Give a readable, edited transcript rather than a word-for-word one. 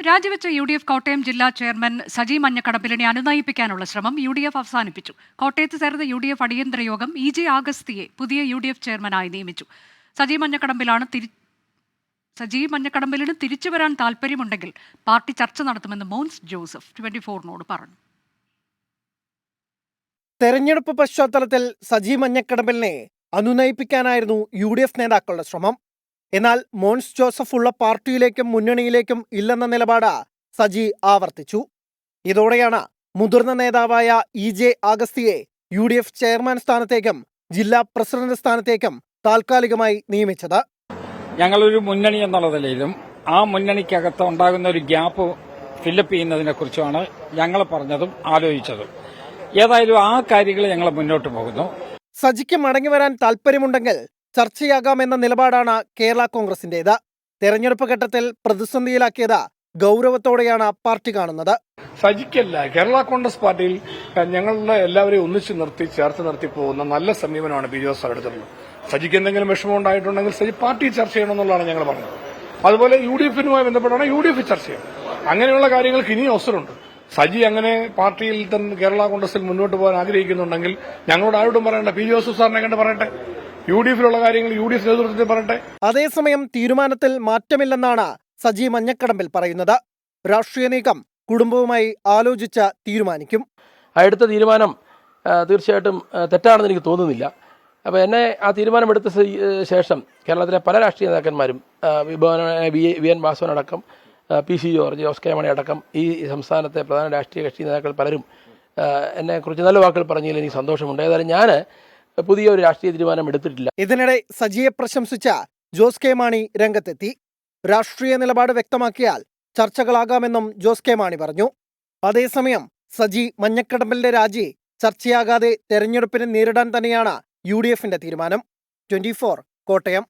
രാജിവെച്ച UDF കോട്ടയം ജില്ലാ chairman Saji മഞ്ഞക്കടമ്പിലിനെ അനുനയിപ്പിക്കാനുള്ള ശ്രമം UDF അവസാനിപ്പിച്ചു. കോട്ടയത്ത് ചേർന്ന UDF അടിയന്തര യോഗം EJ ആഗസ്തിയെ പുതിയ UDF ചെയർമാനായി നിയമിച്ചു. സജി മഞ്ഞക്കടമ്പിലിന് തിരിച്ചുവരാൻ താൽപ്പര്യമുണ്ടെങ്കിൽ പാർട്ടി ചർച്ച നടത്തുമെന്ന് മോൻസ് ജോസഫ് 24നോട് പറഞ്ഞു. തെരഞ്ഞെടുപ്പ് പശ്ചാത്തലത്തിൽ സജി മഞ്ഞക്കടമ്പിലിനെ അനുനയിപ്പിക്കാനായിരുന്നു UDF നേതാക്കളുടെ ശ്രമം. എന്നാൽ മോൻസ് ജോസഫ് ഉള്ള പാർട്ടിയിലേക്കും മുന്നണിയിലേക്കും ഇല്ലെന്ന നിലപാട് സജി ആവർത്തിച്ചു. ഇതോടെയാണ് മുതിർന്ന നേതാവായ EJ ആഗസ്തിയെ UDF ചെയർമാൻ സ്ഥാനത്തേക്കും ജില്ലാ പ്രസിഡന്റ് സ്ഥാനത്തേക്കും താൽക്കാലികമായി നിയമിച്ചത്. ഞങ്ങളൊരു മുന്നണി എന്നുള്ള നിലയിലും ആ മുന്നണിക്കകത്ത് ഉണ്ടാകുന്ന ഒരു ഗ്യാപ്പ് ഫില്ലപ്പ് ചെയ്യുന്നതിനെ കുറിച്ചുമാണ് ഞങ്ങൾ പറഞ്ഞതും ആലോചിച്ചതും. ഏതായാലും ആ കാര്യങ്ങൾ ഞങ്ങൾ മുന്നോട്ട് പോകുന്നു. സജിക്ക് മടങ്ങിവരാൻ താൽപ്പര്യമുണ്ടെങ്കിൽ ചർച്ചയാകാമെന്ന നിലപാടാണ് കേരള കോൺഗ്രസിന്റേത്. തെരഞ്ഞെടുപ്പ് ഘട്ടത്തിൽ പ്രതിസന്ധിയിലാക്കിയത് ഗൌരവത്തോടെയാണ് പാർട്ടി കാണുന്നത്. സജിക്കല്ല, കേരള കോൺഗ്രസ് പാർട്ടിയിൽ ഞങ്ങളുടെ എല്ലാവരെയും ഒന്നിച്ചു നിർത്തി ചേർത്ത് നിർത്തി പോകുന്ന നല്ല സമീപനമാണ് പി ജോസ് എടുത്തിട്ടുള്ളത്. സജിക്ക് എന്തെങ്കിലും വിഷമം ഉണ്ടായിട്ടുണ്ടെങ്കിൽ സജി പാർട്ടി ചർച്ച ചെയ്യണമെന്നുള്ളതാണ് ഞങ്ങൾ പറഞ്ഞത്. അതുപോലെ UDFനുമായി ബന്ധപ്പെട്ടാണ് UDF ചർച്ച ചെയ്യണം. അങ്ങനെയുള്ള കാര്യങ്ങൾക്ക് ഇനിയും അവസരമുണ്ട്. സജി അങ്ങനെ പാർട്ടിയിൽ തന്നെ കേരള കോൺഗ്രസിൽ മുന്നോട്ട് പോകാൻ ആഗ്രഹിക്കുന്നുണ്ടെങ്കിൽ ഞങ്ങളോട് ആരോടും പറയണ്ട, പി ജോസഫ് സാറിനെ കണ്ട് പറയട്ടെ. UDFിലുള്ള കാര്യങ്ങൾ UDF നേതൃത്വത്തിൽ പറയട്ടെ. അതേസമയം തീരുമാനത്തിൽ മാറ്റമില്ലെന്നാണ് സജി മഞ്ഞക്കടമ്പിൽ പറയുന്നത്. രാഷ്ട്രീയ നീക്കം കുടുംബവുമായി ആലോചിച്ച് തീരുമാനിക്കും. എടുത്ത തീരുമാനം തീർച്ചയായിട്ടും തെറ്റാണെന്ന് എനിക്ക് തോന്നുന്നില്ല. അപ്പോൾ എന്നെ ആ തീരുമാനമെടുത്ത ശേഷം കേരളത്തിലെ പല രാഷ്ട്രീയ നേതാക്കന്മാരും VN വാസവൻ അടക്കം PC George, Jose K Mani അടക്കം ഈ സംസ്ഥാനത്തെ പ്രധാന രാഷ്ട്രീയ കക്ഷി നേതാക്കൾ പലരും എന്നെക്കുറിച്ച് നല്ല വാക്കുകൾ പറഞ്ഞതിൽ എനിക്ക് സന്തോഷമുണ്ട്. ഏതായാലും ഞാൻ പുതിയൊരു രാഷ്ട്രീയ തീരുമാനം എടുത്തിട്ടില്ല. ഇതിനിടെ സജിയെ പ്രശംസിച്ച ജോസ് കെ മാണി രംഗത്തെത്തി. രാഷ്ട്രീയ നിലപാട് വ്യക്തമാക്കിയാൽ ചർച്ചകളാകാമെന്നും ജോസ് കെ മാണി പറഞ്ഞു. അതേസമയം സജി മഞ്ഞക്കടമ്പിലിന്റെ രാജി ചർച്ചയാകാതെ തെരഞ്ഞെടുപ്പിനെ നേരിടാൻ തന്നെയാണ് UDFന്റെ തീരുമാനം. 24 കോട്ടയം.